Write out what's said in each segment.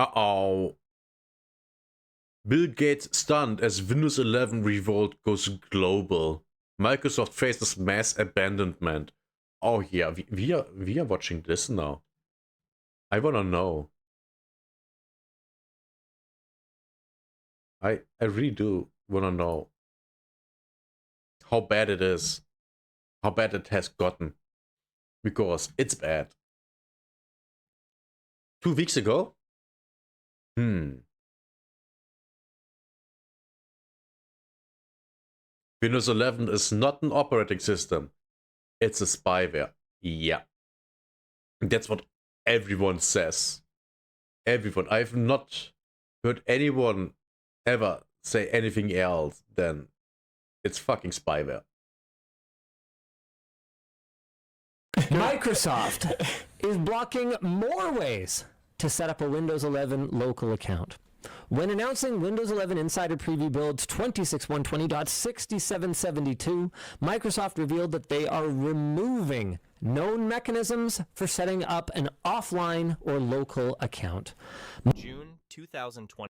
Uh-oh. Bill Gates stunned as Windows 11 revolt goes global. Microsoft faces mass abandonment. Oh yeah, we are watching this now. I wanna know. I really do wanna know how bad it is. How bad it has gotten. Because it's bad. 2 weeks ago? Windows 11 is not an operating system. It's a spyware. Yeah. That's what everyone says. Everyone. I've not heard anyone ever say anything else than it's fucking spyware. Microsoft is blocking more ways to set up a Windows 11 local account. When announcing Windows 11 Insider Preview builds 26120.6772, Microsoft revealed that they are removing known mechanisms for setting up an offline or local account. June 2020.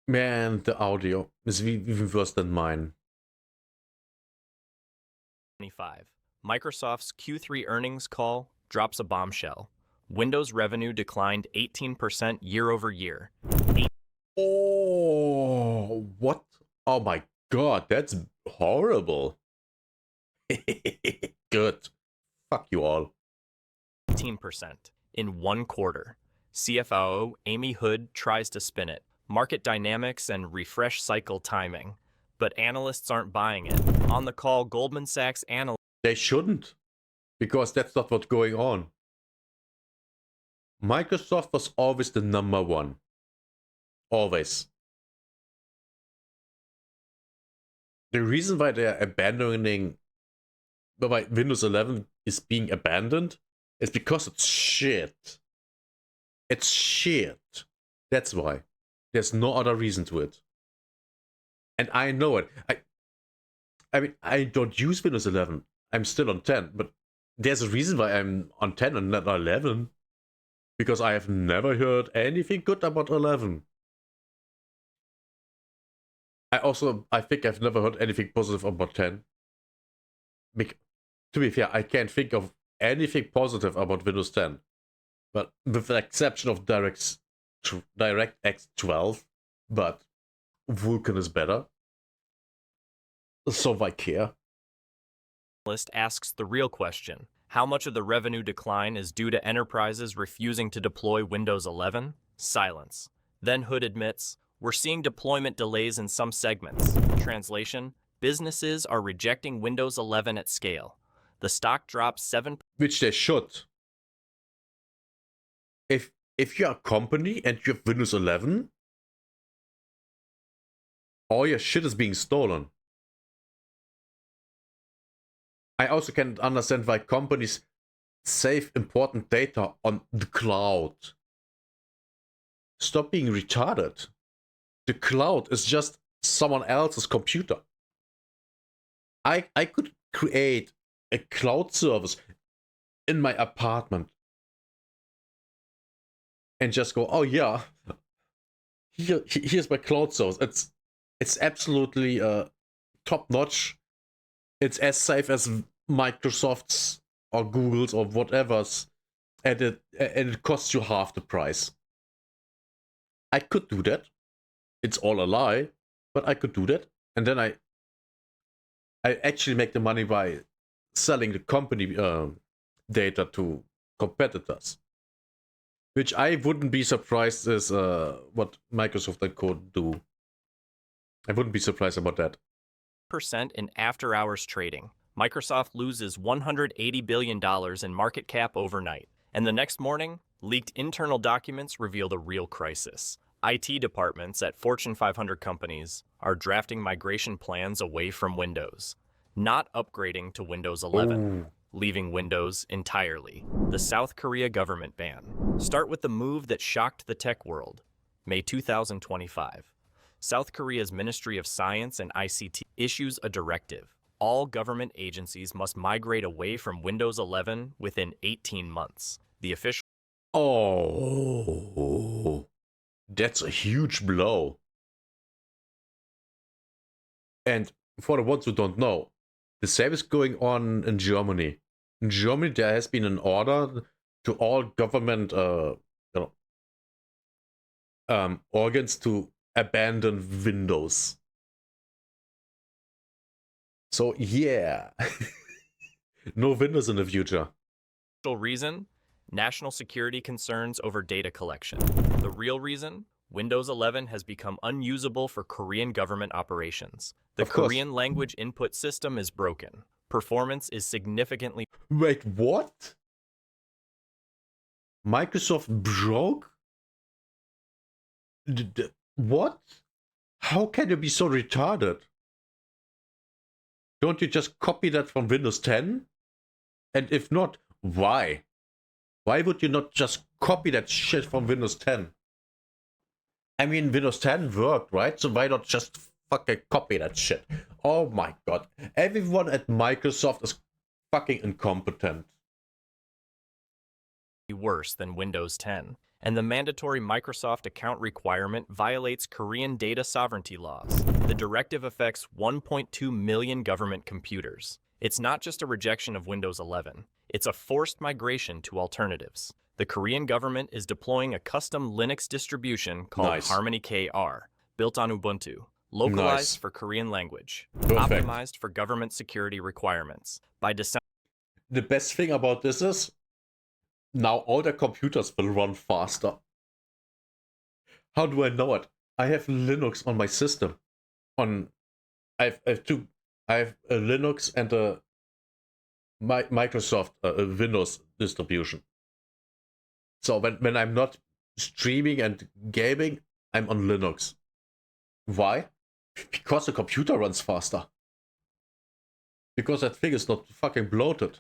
Man, the audio is even worse than mine. 25. Microsoft's Q3 earnings call drops a bombshell. Windows revenue declined 18% year over year. Oh, what? Oh my god, that's horrible. Good. Fuck you all. 18% in one quarter. CFO Amy Hood tries to spin it. Market dynamics and refresh cycle timing. But analysts aren't buying it. On the call, Goldman Sachs analysts. They shouldn't, because that's not what's going on. Microsoft was always the number one. Always. The reason why they're abandoning, why Windows 11 is being abandoned, is because it's shit. It's shit. That's why. There's no other reason to it. And I know it. I mean, I don't use Windows 11. I'm still on 10, but there's a reason why I'm on 10 and not 11. Because I have never heard anything good about 11. I think I've never heard anything positive about 10. To be fair, I can't think of anything positive about Windows 10. But with the exception of DirectX 12, but Vulkan is better. So I care. List asks the real question. How much of the revenue decline is due to enterprises refusing to deploy Windows 11? Silence. Then Hood admits, we're seeing deployment delays in some segments. Translation, businesses are rejecting Windows 11 at scale. The stock drops 7%. Which they should. If you're a company and you have Windows 11, all your shit is being stolen. I also can't understand why companies save important data on the cloud. Stop being retarded. The cloud is just someone else's computer. I could create a cloud service in my apartment and just go, oh yeah, here's my cloud service. It's absolutely top notch. It's as safe as Microsoft's or Google's or whatever's, and it costs you half the price. I could do that. It's all a lie, but I could do that, and then I actually make the money by selling the company data to competitors, which I wouldn't be surprised is what Microsoft and Co. do. I wouldn't be surprised about that. In after-hours trading. Microsoft loses $180 billion in market cap overnight. And the next morning, leaked internal documents reveal the real crisis. IT departments at Fortune 500 companies are drafting migration plans away from Windows, not upgrading to Windows 11, leaving Windows entirely. The South Korea government ban. Start with the move that shocked the tech world. May 2025. South Korea's Ministry of Science and ICT issues a directive. All government agencies must migrate away from Windows 11 within 18 months. The official... Oh. that's a huge blow. And for the ones who don't know, the same is going on in Germany. In Germany, there has been an order to all government organs to abandon Windows. So yeah, no Windows in the future. Reason? National security concerns over data collection. The real reason? Windows 11 has become unusable for Korean government operations. The Of course. Korean language input system is broken. Performance is significantly... Wait, what? Microsoft broke? What? How can you be so retarded? Don't you just copy that from Windows 10? And if not, why? Why would you not just copy that shit from Windows 10? I mean, Windows 10 worked, right? So why not just fucking copy that shit? Oh my god. Everyone at Microsoft is fucking incompetent. worse than Windows 10, and the mandatory Microsoft account requirement violates Korean data sovereignty laws. The directive affects 1.2 million government computers. It's not just a rejection of Windows 11, it's a forced migration to alternatives. The Korean government is deploying a custom Linux distribution called Nice. Harmony KR, built on Ubuntu, localized Nice. for Korean language, Perfect. optimized for government security requirements. By December The best thing about this is now all the computers will run faster. How do I know it? I have Linux on my system. I have two. I have a Linux and a Microsoft Windows distribution. So when I'm not streaming and gaming, I'm on Linux. Why? Because the computer runs faster. Because that thing is not fucking bloated.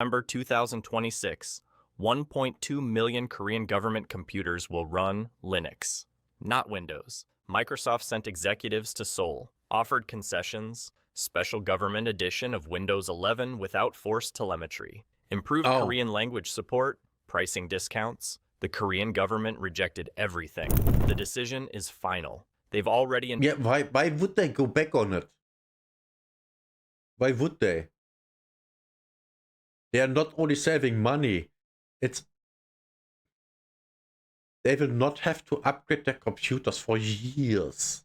2026, 1.2 million Korean government computers will run Linux, not Windows. Microsoft sent executives to Seoul, offered concessions, special government edition of Windows 11 without forced telemetry, improved Oh. Korean language support, pricing discounts. The Korean government rejected everything. The decision is final. They've already Yeah, why would they go back on it? Why would they? They are not only saving money, they will not have to upgrade their computers for years.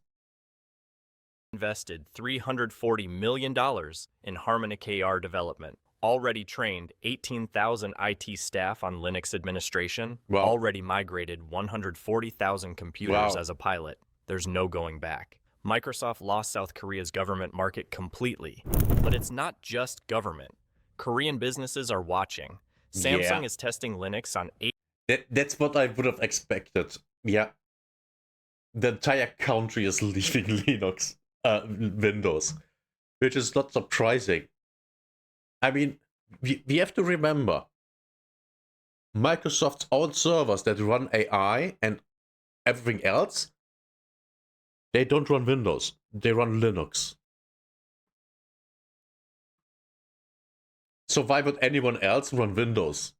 invested $340 million in Harmony KR development, already trained 18,000 IT staff on Linux administration, Wow. already migrated 140,000 computers Wow. as a pilot. There's no going back. Microsoft lost South Korea's government market completely. But it's not just government. Korean businesses are watching. Samsung Yeah. is testing Linux on That's what I would have expected. Yeah. The entire country is leaving Linux, Windows, which is not surprising. I mean, we have to remember Microsoft's own servers that run AI and everything else, they don't run Windows, they run Linux. So why would anyone else run Windows?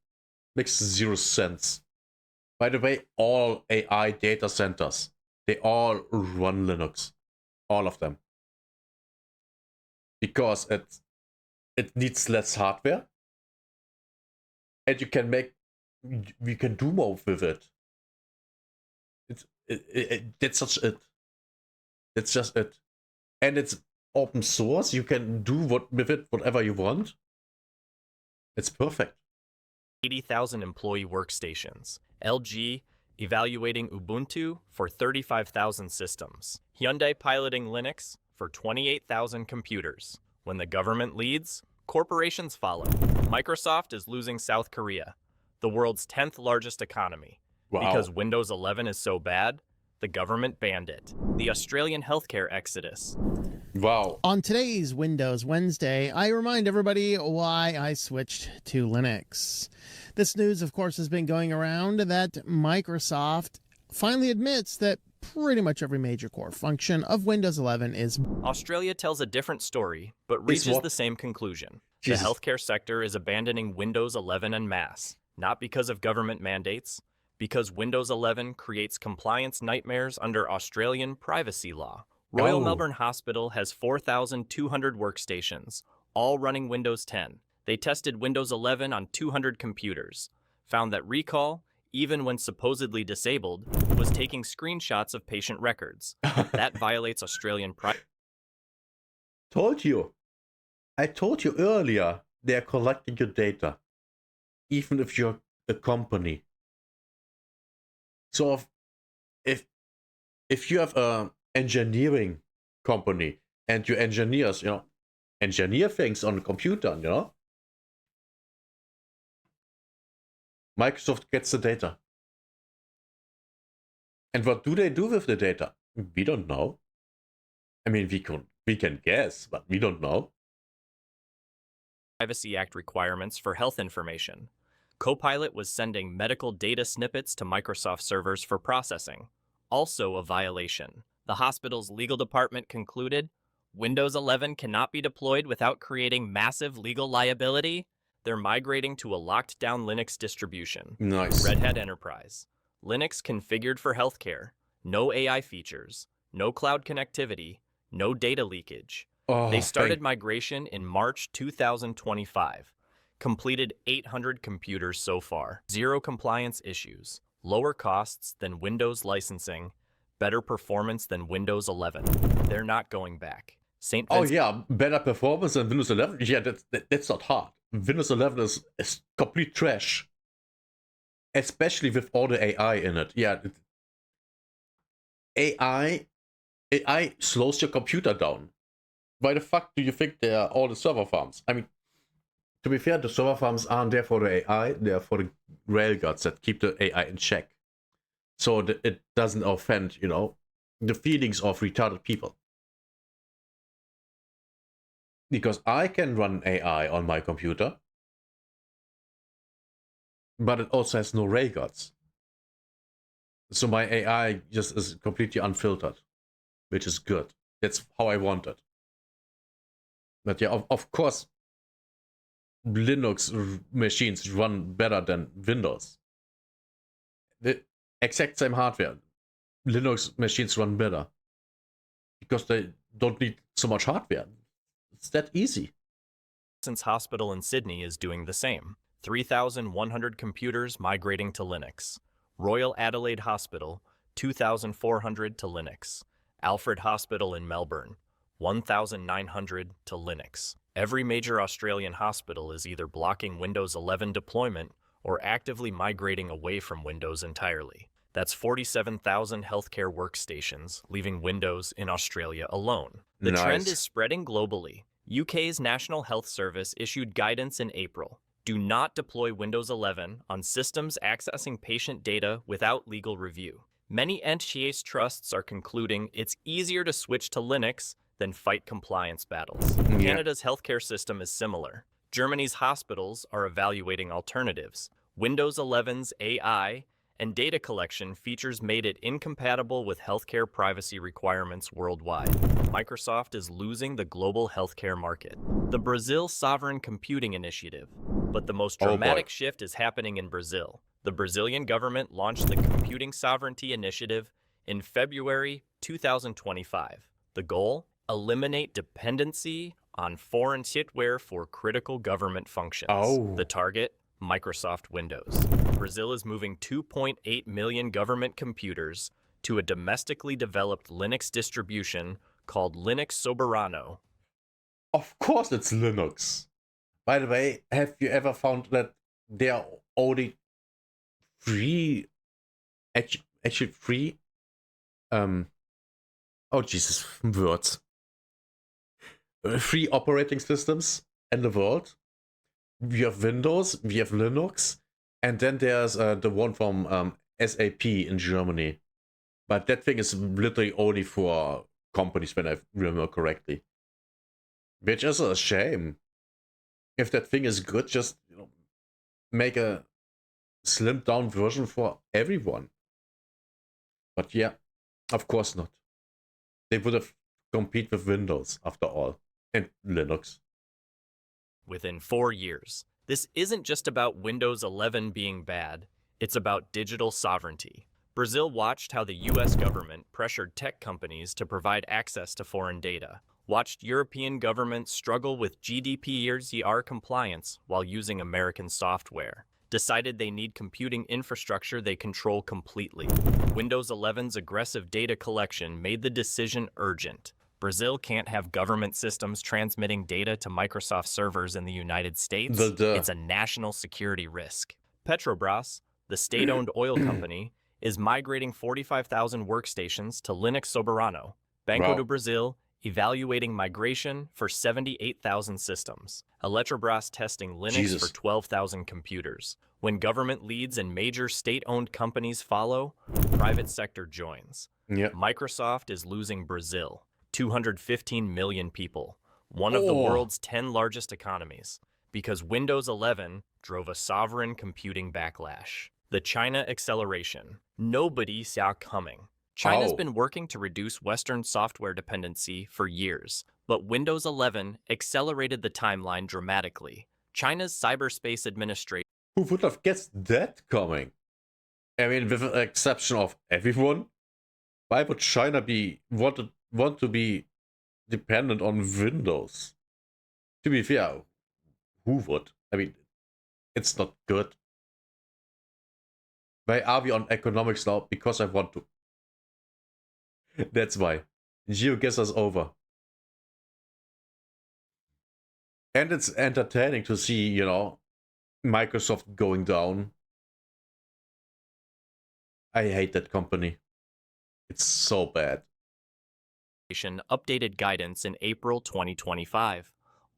Makes zero sense. By the way, all AI data centers, they all run Linux. All of them. Because it needs less hardware. And we can do more with it. That's such it. It's just it. And it's open source. You can do with it whatever you want. It's perfect. 80,000 employee workstations. LG evaluating Ubuntu for 35,000 systems. Hyundai piloting Linux for 28,000 computers. When the government leads, corporations follow. Microsoft is losing South Korea, the world's 10th largest economy. Wow. Because Windows 11 is so bad, the government banned it. The Australian healthcare exodus. Wow. On today's Windows Wednesday, I remind everybody why I switched to Linux. This news, of course, has been going around that Microsoft finally admits that pretty much every major core function of Windows 11 is... Australia tells a different story, but Is reaches what? the same conclusion. Jesus. The healthcare sector is abandoning Windows 11 en masse, not because of government mandates, Because Windows 11 creates compliance nightmares under Australian privacy law. Royal Oh. Melbourne Hospital has 4,200 workstations, all running Windows 10. They tested Windows 11 on 200 computers, found that recall, even when supposedly disabled, was taking screenshots of patient records. That violates Australian privacy. Told you. I told you earlier, they're collecting your data. Even if you're a company. So if you have a engineering company and your engineers, engineer things on the computer, Microsoft gets the data. And what do they do with the data? We don't know. I mean, we can guess, but we don't know. Privacy Act requirements for health information. Copilot was sending medical data snippets to Microsoft servers for processing, also a violation. The hospital's legal department concluded Windows 11 cannot be deployed without creating massive legal liability. They're migrating to a locked-down Linux distribution. Nice. Red Hat Enterprise. Linux configured for healthcare. No AI features. No cloud connectivity. No data leakage. Oh, They started migration in March 2025. Completed 800 computers so far. Zero compliance issues. Lower costs than Windows licensing. Better performance than Windows 11. They're not going back. St. Oh Vincent yeah, better performance than Windows 11. Yeah, that's not hard. Windows 11 is complete trash. Especially with all the AI in it. Yeah, AI slows your computer down. Why the fuck do you think there are all the server farms? I mean, to be fair, the server farms aren't there for the AI, they're for the railguards that keep the AI in check. So that it doesn't offend, the feelings of retarded people. Because I can run AI on my computer, but it also has no railguards. So my AI just is completely unfiltered, which is good. That's how I want it. But yeah, of course, Linux machines run better than Windows. The exact same hardware. Linux machines run better. Because they don't need so much hardware. It's that easy. Hospital in Sydney is doing the same. 3,100 computers migrating to Linux. Royal Adelaide Hospital, 2,400 to Linux. Alfred Hospital in Melbourne, 1,900 to Linux. Every major Australian hospital is either blocking Windows 11 deployment or actively migrating away from Windows entirely. That's 47,000 healthcare workstations leaving Windows in Australia alone. The trend is spreading globally. UK's National Health Service issued guidance in April. Do not deploy Windows 11 on systems accessing patient data without legal review. Many NHS trusts are concluding it's easier to switch to Linux than fight compliance battles. Canada's healthcare system is similar. Germany's hospitals are evaluating alternatives. Windows 11's AI and data collection features made it incompatible with healthcare privacy requirements worldwide. Microsoft is losing the global healthcare market. The Brazil Sovereign Computing Initiative. But the most dramatic shift is happening in Brazil. The Brazilian government launched the Computing Sovereignty Initiative in February 2025. The goal? Eliminate dependency on foreign hardware for critical government functions. The target? Microsoft Windows. Brazil is moving 2.8 million government computers to a domestically developed Linux distribution called Linux Soberano. Of course it's Linux. By the way, have you ever found that there are only free, actually free, oh Jesus, words. Free operating systems in the world? We have Windows, we have Linux, and then there's the one from SAP in Germany. But that thing is literally only for companies, when I remember correctly. Which is a shame. If that thing is good, just make a slimmed down version for everyone. But yeah, of course not. They would have compete with Windows after all, and Linux. Within 4 years. This isn't just about Windows 11 being bad. It's about digital sovereignty. Brazil watched how the US government pressured tech companies to provide access to foreign data, watched European governments struggle with GDPR compliance while using American software, decided they need computing infrastructure they control completely. Windows 11's aggressive data collection made the decision urgent. Brazil can't have government systems transmitting data to Microsoft servers in the United States. It's a national security risk. Petrobras, the state-owned oil company, is migrating 45,000 workstations to Linux Soberano. Banco do Brasil evaluating migration for 78,000 systems. Eletrobras testing Linux for 12,000 computers. When government leads and major state-owned companies follow, private sector joins. Microsoft is losing Brazil, 215 million people, one of the world's 10 largest economies, because Windows 11 drove a sovereign computing backlash. The China acceleration. Nobody saw coming. China's been working to reduce Western software dependency for years, but Windows 11 accelerated the timeline dramatically. China's cyberspace administration. Who would have guessed that coming? I mean, with the exception of everyone, why would China want to be dependent on Windows? To be fair, who would? I mean, it's not good. Why are we on economics now? Because I want to. That's why. GeoGuess is over. And it's entertaining to see, you know, Microsoft going down. I hate that company. It's so bad. Updated guidance in April 2025.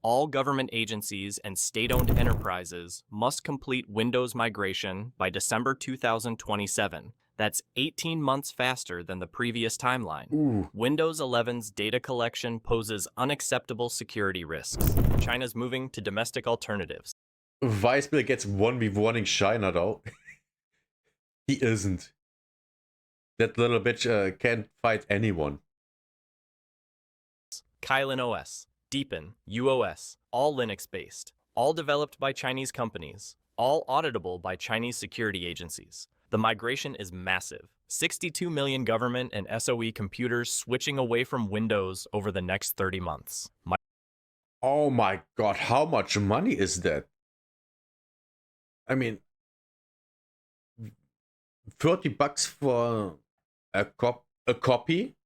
All government agencies and state-owned enterprises must complete Windows migration by December 2027. That's 18 months faster than the previous timeline. Windows 11's data collection poses unacceptable security risks. China's moving to domestic alternatives. Weisbill gets 1v1ing China though. He isn't. That little bitch can't fight anyone. Kylin OS, Deepin, UOS, all Linux-based, all developed by Chinese companies, all auditable by Chinese security agencies. The migration is massive. 62 million government and SOE computers switching away from Windows over the next 30 months. Oh my god, how much money is that? I mean, $30 for a copy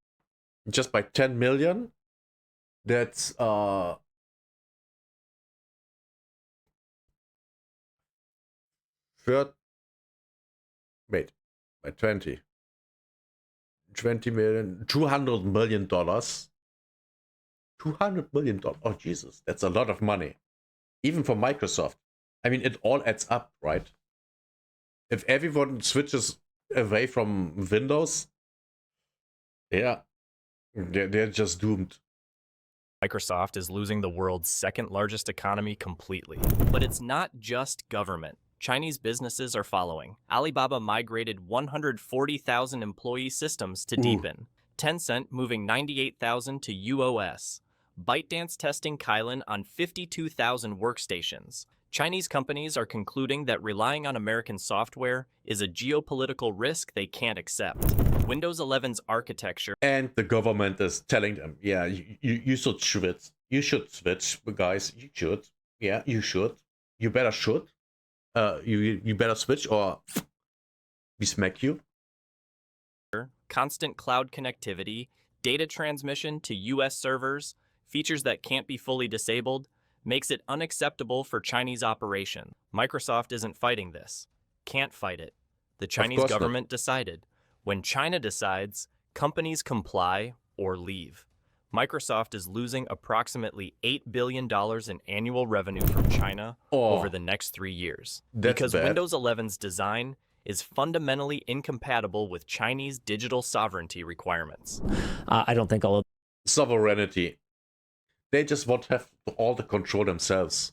just by 10 million? That's wait, by 20 million, $200 million. $200 million. Oh Jesus, that's a lot of money, even for Microsoft. I mean, it all adds up, right? If everyone switches away from Windows, yeah, they're just doomed. Microsoft is losing the world's second largest economy completely. But it's not just government. Chinese businesses are following. Alibaba migrated 140,000 employee systems to Deepin. Tencent moving 98,000 to UOS. ByteDance testing Kylin on 52,000 workstations. Chinese companies are concluding that relying on American software is a geopolitical risk they can't accept. Windows 11's architecture. And the government is telling them, yeah, you should switch. You should switch, guys. You should. Yeah, you should. You better should. You better switch or we smack you. Constant cloud connectivity, data transmission to US servers, features that can't be fully disabled, makes it unacceptable for Chinese operations. Microsoft isn't fighting this. Can't fight it. The Chinese government decided. When China decides, companies comply or leave. Microsoft is losing approximately $8 billion in annual revenue from China over the next 3 years. Because Windows 11's design is fundamentally incompatible with Chinese digital sovereignty requirements. I don't think all of sovereignty. They just want to have all the control themselves.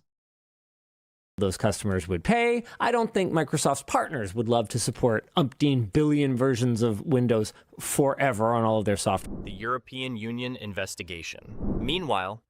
those customers would pay. I don't think Microsoft's partners would love to support umpteen billion versions of Windows forever on all of their software. The European Union investigation. Meanwhile,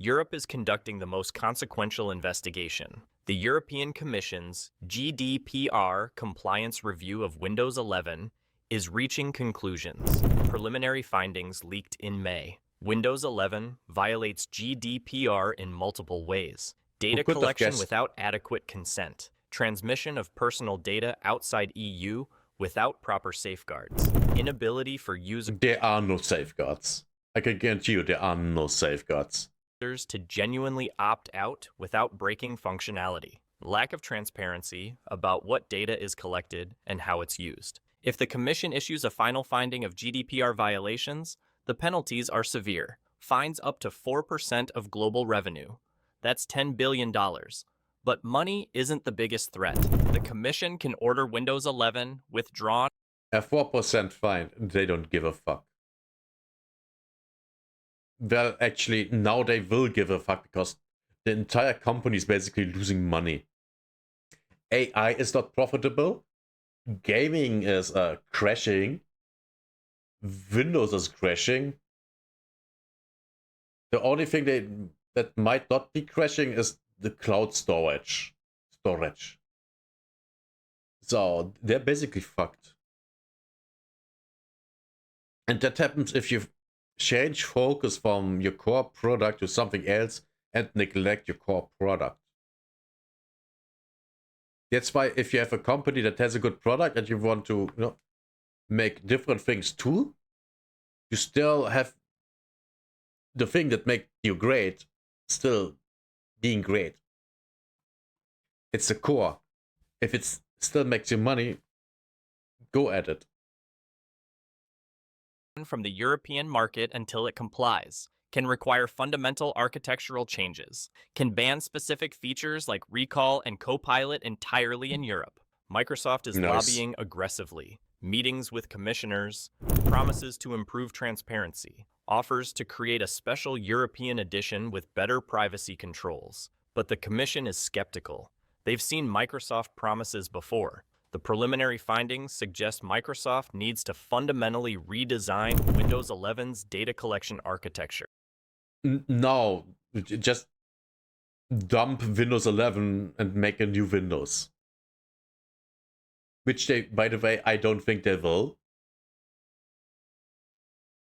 Europe is conducting the most consequential investigation. The European Commission's GDPR compliance review of Windows 11 is reaching conclusions. Preliminary findings leaked in May. Windows 11 violates GDPR in multiple ways. Data could have collection guessed? without adequate consent. Transmission of personal data outside EU without proper safeguards. Inability for users There are no safeguards. I can guarantee you there are no safeguards. to genuinely opt out without breaking functionality. Lack of transparency about what data is collected and how it's used. If the Commission issues a final finding of GDPR violations, the penalties are severe. Fines up to 4% of global revenue. That's $10 billion. But money isn't the biggest threat. The Commission can order Windows 11 withdrawn A 4% fine, they don't give a fuck. Well, actually, now they will give a fuck because the entire company is basically losing money. AI is not profitable. Gaming is crashing. Windows is crashing. The only thing that might not be crashing is the cloud storage. So they're basically fucked. And that happens if you change focus from your core product to something else and neglect your core product. That's why if you have a company that has a good product and you want to, make different things too, you still have the thing that makes you great still being great. It's the core. If it still makes you money, go at it. from the European market until it complies, can require fundamental architectural changes, can ban specific features like Recall and Copilot entirely in Europe. Microsoft is Nice. lobbying aggressively. Meetings with commissioners, promises to improve transparency, offers to create a special European edition with better privacy controls. But the Commission is skeptical. They've seen Microsoft promises before. The preliminary findings suggest Microsoft needs to fundamentally redesign Windows 11's data collection architecture. No, just dump Windows 11 and make a new Windows. Which they, by the way, I don't think they will.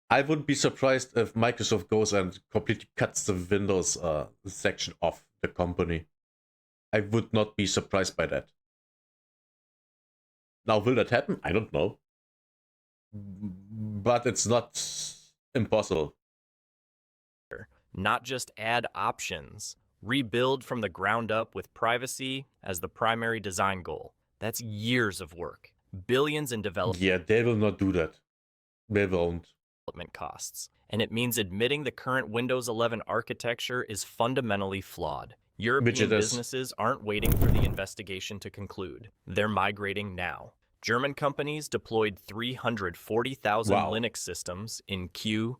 I wouldn't be surprised if Microsoft goes and completely cuts the Windows section off the company. I would not be surprised by that. Now, will that happen? I don't know. But it's not impossible. Not just add options, rebuild from the ground up with privacy as the primary design goal. That's years of work, billions in development Yeah, they will not do that. They won't. costs. And it means admitting the current Windows 11 architecture is fundamentally flawed. European it is. businesses aren't waiting for the investigation to conclude. They're migrating now. German companies deployed 340,000 Wow. Linux systems in Q1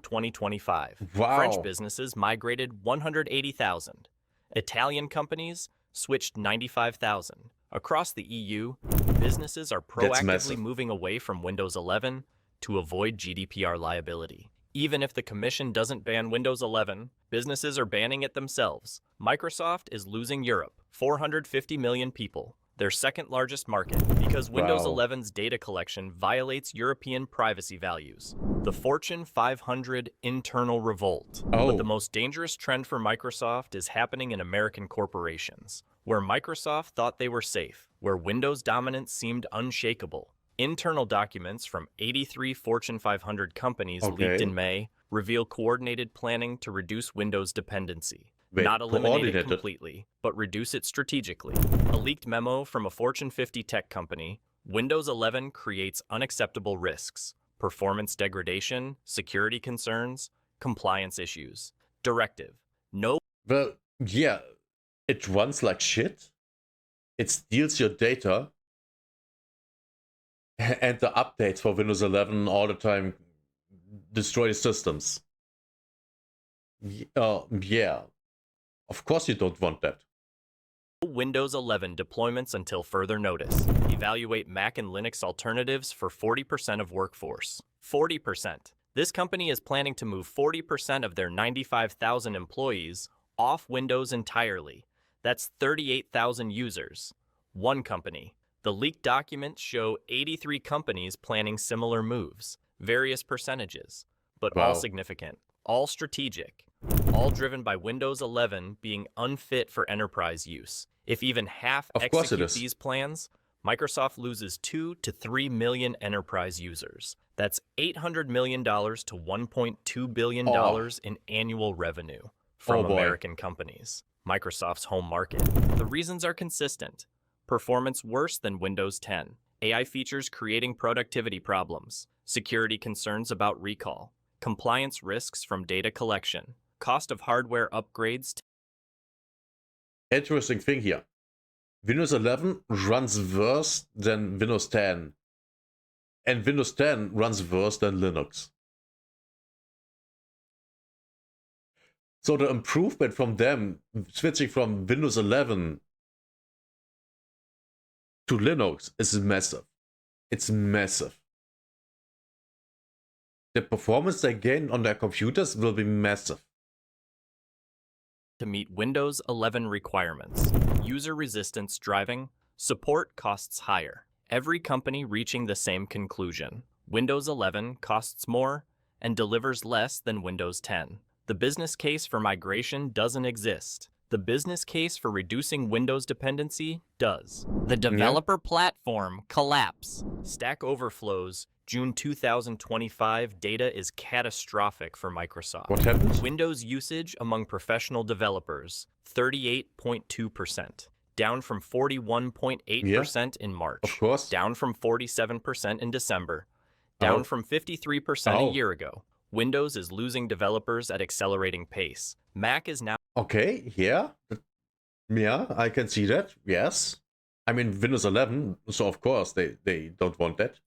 2025. Wow. French businesses migrated 180,000. Italian companies switched 95,000. Across the EU, businesses are proactively massive. moving away from Windows 11 to avoid GDPR liability. Even if the Commission doesn't ban Windows 11, businesses are banning it themselves. Microsoft is losing Europe, 450 million people, their second largest market, because Windows Wow. 11's data collection violates European privacy values. The Fortune 500 internal revolt. Oh. But the most dangerous trend for Microsoft is happening in American corporations, where Microsoft thought they were safe, where Windows dominance seemed unshakable. Internal documents from 83 Fortune 500 companies leaked Okay. in May reveal coordinated planning to reduce Windows dependency. Wait, Not eliminate it coordinated? completely, but reduce it strategically. A leaked memo from a Fortune 50 tech company, Windows 11 creates unacceptable risks, performance degradation, security concerns, compliance issues. Directive. No Well, yeah, it runs like shit. It steals your data. And the updates for Windows 11 all the time destroy the systems. Yeah. Of course you don't want that. Windows 11 deployments until further notice. Evaluate Mac and Linux alternatives for 40% of workforce. 40%. This company is planning to move 40% of their 95,000 employees off Windows entirely. That's 38,000 users. One company. The leaked documents show 83 companies planning similar moves, various percentages, but all Wow. significant, all strategic, all driven by Windows 11 being unfit for enterprise use. If even half Of course it execute is. these plans, Microsoft loses 2 to 3 million enterprise users. That's $800 million to $1.2 billion in annual revenue from Oh, boy. American companies. Microsoft's home market. The reasons are consistent. Performance worse than Windows 10. AI features creating productivity problems. Security concerns about recall. Compliance risks from data collection. Cost of hardware upgrades. Interesting thing here. Windows 11 runs worse than Windows 10. And Windows 10 runs worse than Linux. So the improvement from them switching from Windows 11 to Linux is massive. It's massive. The performance they gain on their computers will be massive. To meet Windows 11 requirements. User resistance driving, support costs higher. Every company reaching the same conclusion. Windows 11 costs more and delivers less than Windows 10. The business case for migration doesn't exist. The business case for reducing Windows dependency does. The developer platform collapse. Stack Overflow's June 2025 data is catastrophic for Microsoft. What happens? Windows usage among professional developers, 38.2%, down from 41.8% in March, Of course. down from 47% in December, down Oh. from 53% Oh. a year ago. Windows is losing developers at accelerating pace. Mac is now Okay, yeah. Yeah, I can see that. Yes. I mean, Windows 11, so of course they don't want that.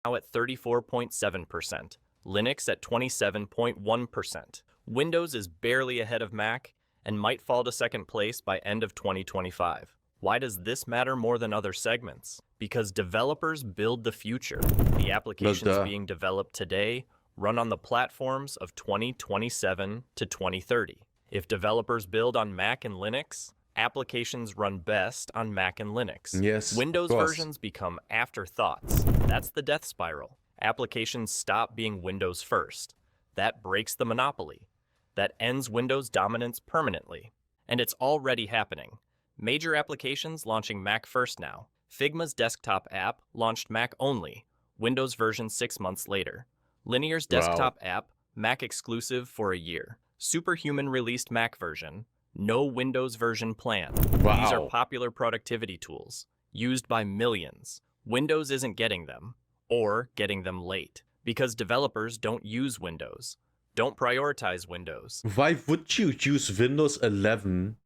at 34.7%, Linux at 27.1%. Windows is barely ahead of Mac and might fall to second place by end of 2025. Why does this matter more than other segments? Because developers build the future. The applications duh. being developed today run on the platforms of 2027 to 2030. If developers build on Mac and Linux, applications run best on Mac and Linux. Yes, of Windows course. versions become afterthoughts. That's the death spiral. Applications stop being Windows first. That breaks the monopoly. That ends Windows dominance permanently. And it's already happening. Major applications launching Mac first now. Figma's desktop app launched Mac only, Windows version 6 months later. Linear's Wow. desktop app, Mac exclusive for a year. Superhuman released Mac version, no Windows version plan. Wow. These are popular productivity tools, used by millions. Windows isn't getting them, or getting them late, because developers don't use Windows, don't prioritize Windows. Why would you use Windows 11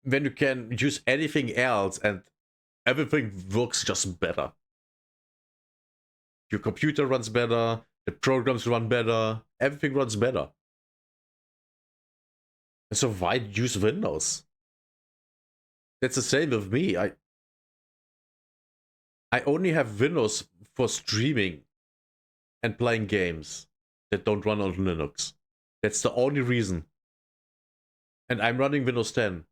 when you can use anything else and everything works just better? Your computer runs better, the programs run better, everything runs better. So why use Windows? That's the same with me. I only have Windows for streaming and playing games that don't run on Linux. That's the only reason. And I'm running Windows 10.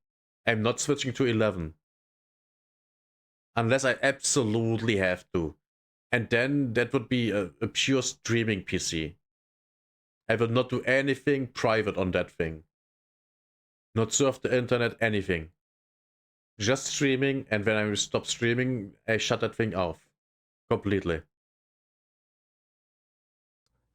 I'm not switching to 11. Unless I absolutely have to. And then that would be a pure streaming PC. I will not do anything private on that thing. Not surf the internet, anything. Just streaming, and when I stop streaming, I shut that thing off. Completely.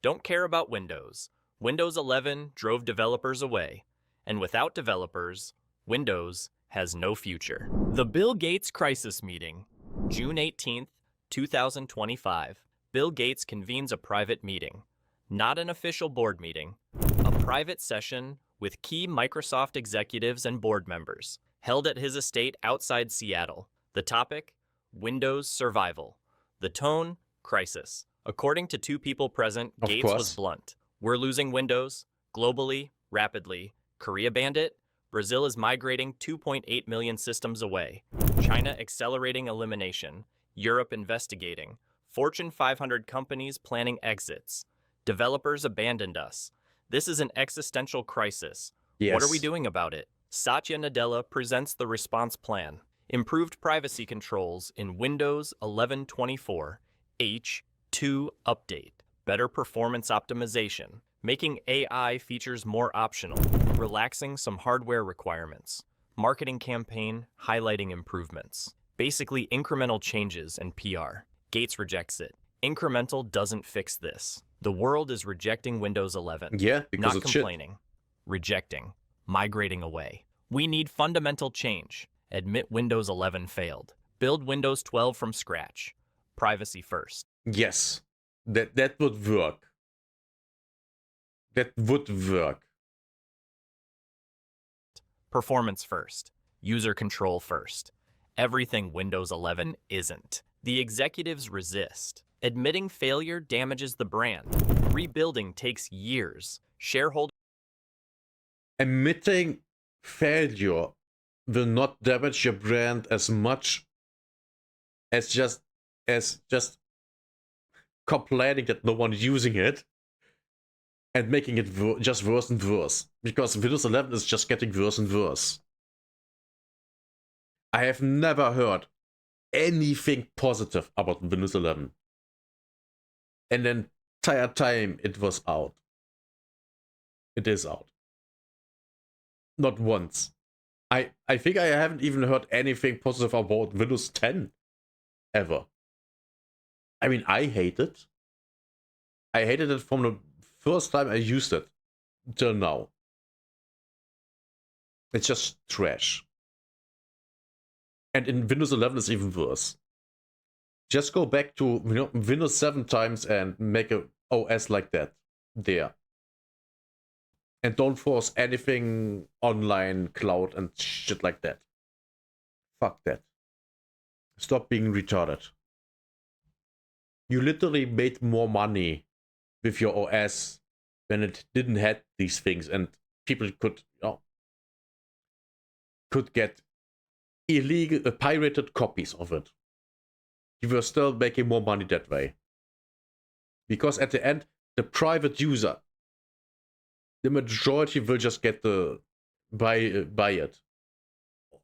Don't care about Windows. Windows 11 drove developers away, and without developers, Windows has no future. The Bill Gates Crisis Meeting, June 18th, 2025. Bill Gates convenes a private meeting, not an official board meeting, a private session with key Microsoft executives and board members, held at his estate outside Seattle. The topic, Windows survival. The tone, crisis. According to two people present, Of Gates course. was blunt. We're losing Windows, globally, rapidly. Korea banned it. Brazil is migrating 2.8 million systems away. China accelerating elimination. Europe investigating. Fortune 500 companies planning exits. Developers abandoned us. This is an existential crisis. Yes. What are we doing about it? Satya Nadella presents the response plan. Improved privacy controls in Windows 11.24 H2 update. Better performance optimization. Making AI features more optional. Relaxing some hardware requirements. Marketing campaign highlighting improvements. Basically incremental changes and PR. Gates rejects it. Incremental doesn't fix this. The world is rejecting Windows 11. Yeah, because Not it's shit. complaining. Rejecting. Migrating away. We need fundamental change. Admit Windows 11 failed. Build Windows 12 from scratch. Privacy first. Yes, that would work. That would work. Performance first. User control first. Everything Windows 11 isn't. The executives resist. Admitting failure damages the brand. Rebuilding takes years. Shareholders Admitting failure will not damage your brand as much as just complaining that no one's using it and making it just worse and worse, because Windows 11 is just getting worse and worse. I have never heard anything positive about Windows 11, and the entire time it was out. It is out. Not once. I think I haven't even heard anything positive about Windows 10 ever. I mean, I hate it. I hated it from the first time I used it till now. It's just trash. And in Windows 11 it's even worse. Just go back to Windows 7 times and make a OS like that there. And don't force anything online, cloud, and shit like that. Fuck that. Stop being retarded. You literally made more money with your OS when it didn't have these things, and people could, could get illegal, pirated copies of it. You were still making more money that way. Because at the end, the private user, the majority will just get the buy it.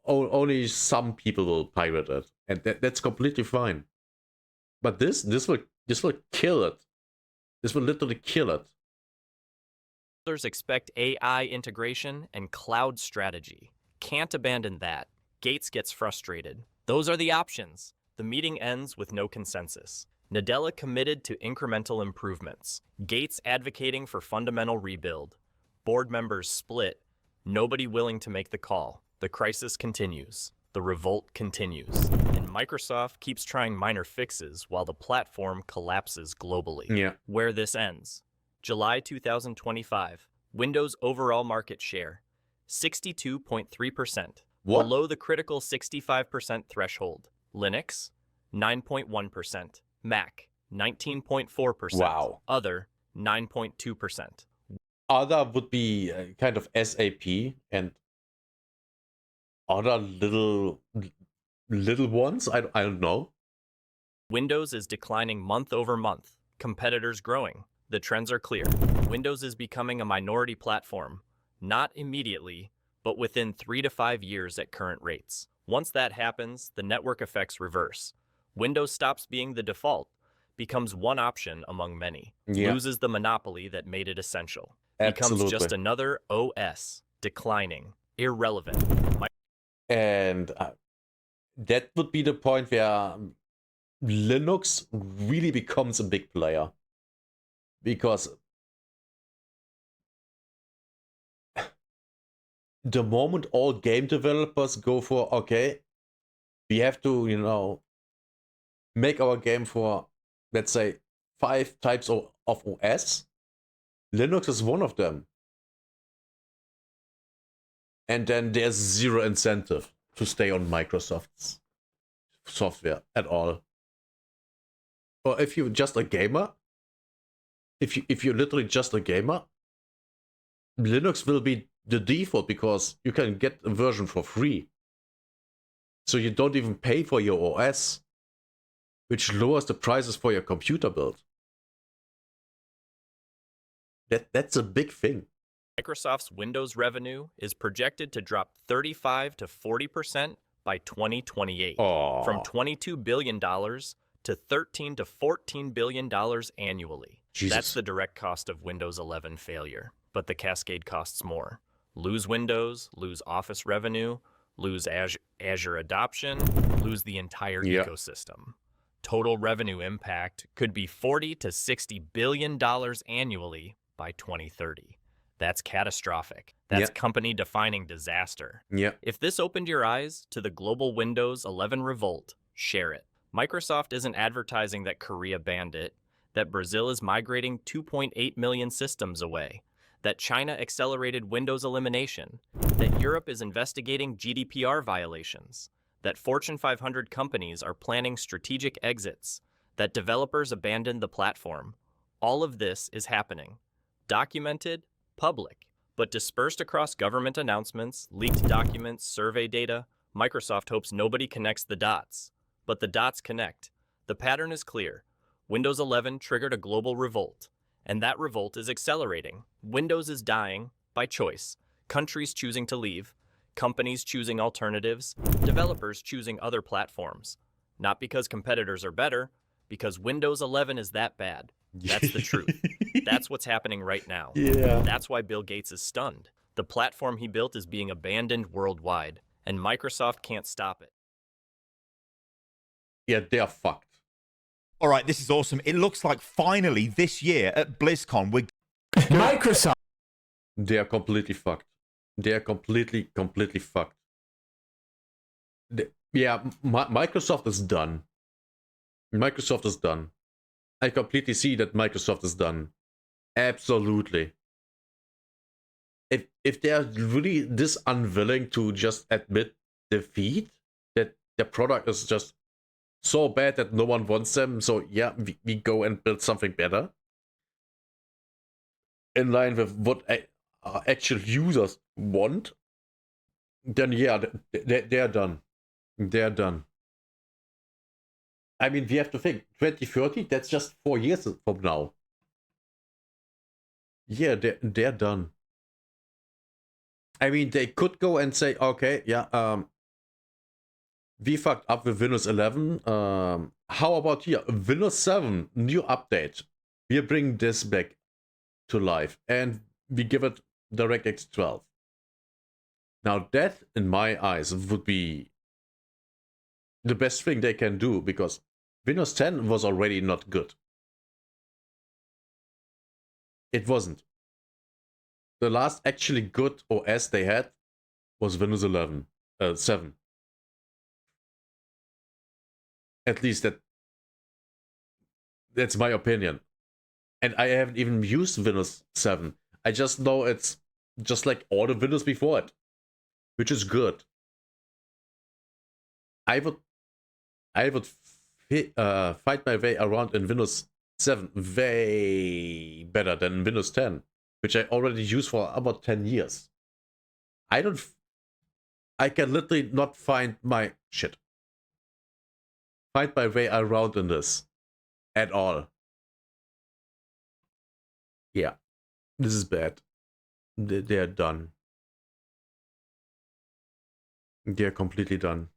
Only some people will pirate it, and that's completely fine. But this will kill it. This will literally kill it. expect AI integration and cloud strategy. Can't abandon that. Gates gets frustrated. Those are the options. The meeting ends with no consensus. Nadella committed to incremental improvements. Gates advocating for fundamental rebuild. Board members split. Nobody willing to make the call. The crisis continues. The revolt continues. And Microsoft keeps trying minor fixes while the platform collapses globally. Yeah. Where this ends. July 2025. Windows overall market share. 62.3%. What? Below the critical 65% threshold. Linux, 9.1%. Mac, 19.4%. Wow. Other, 9.2%. Other would be kind of SAP and other little ones. I don't know. Windows is declining month over month. Competitors growing. The trends are clear. Windows is becoming a minority platform. Not immediately, but within 3 to 5 years at current rates. Once that happens, the network effects reverse. Windows stops being the default, becomes one option among many, Yeah. loses the monopoly that made it essential, Absolutely. becomes just another OS, declining, irrelevant. And that would be the point where Linux really becomes a big player. Because the moment all game developers go for, okay, we have to, make our game for, let's say, 5 types of OS, Linux is one of them. And then there's zero incentive to stay on Microsoft's software at all. Or if you're just a gamer, if you're literally just a gamer, Linux will be the default because you can get a version for free. So you don't even pay for your OS. which lowers the prices for your computer build. That's a big thing. Microsoft's Windows revenue is projected to drop 35 to 40% by 2028, Oh, from $22 billion to $13 to $14 billion annually. Jesus. That's the direct cost of Windows 11 failure, but the cascade costs more. Lose Windows, lose Office revenue, lose Azure adoption, lose the entire Yeah. ecosystem. Total revenue impact could be $40 to $60 billion annually by 2030. That's catastrophic. That's Yeah. company-defining disaster. Yeah. If this opened your eyes to the global Windows 11 revolt, share it. Microsoft isn't advertising that Korea banned it, that Brazil is migrating 2.8 million systems away, that China accelerated Windows elimination, that Europe is investigating GDPR violations, that Fortune 500 companies are planning strategic exits, that developers abandoned the platform. All of this is happening. Documented, public, but dispersed across government announcements, leaked documents, survey data. Microsoft hopes nobody connects the dots. But the dots connect. The pattern is clear. Windows 11 triggered a global revolt, and that revolt is accelerating. Windows is dying by choice. Countries choosing to leave, companies choosing alternatives, developers choosing other platforms. Not because competitors are better, because Windows 11 is that bad. That's the truth. That's what's happening right now. Yeah. That's why Bill Gates is stunned. The platform he built is being abandoned worldwide, and Microsoft can't stop it. Yeah, they're fucked. All right, this is awesome. It looks like finally this year at BlizzCon, we're Microsoft. They're completely fucked. They're completely fucked. Microsoft is done. Microsoft is done. I completely see that Microsoft is done. Absolutely. If they are really this unwilling to just admit defeat, that their product is just so bad that no one wants them, so yeah, we go and build something better in line with what actual users want, then yeah, they're done. They're done. I mean, we have to think 2030, that's just 4 years from now. Yeah, they're done. I mean, they could go and say, okay, yeah, we fucked up with Windows 11. How about here, Windows 7, new update. We bring this back to life, and we give it DirectX 12. Now that, in my eyes, would be the best thing they can do, because Windows 10 was already not good. It wasn't. The last actually good OS they had was Windows 7. At least that's my opinion. And I haven't even used Windows 7. I just know it's just like all the Windows before it, which is good. I would fight my way around in Windows 7 way better than Windows 10, which I already use for about 10 years. I can literally not find my way around in this at all. Yeah, this is bad. They're done. They're completely done.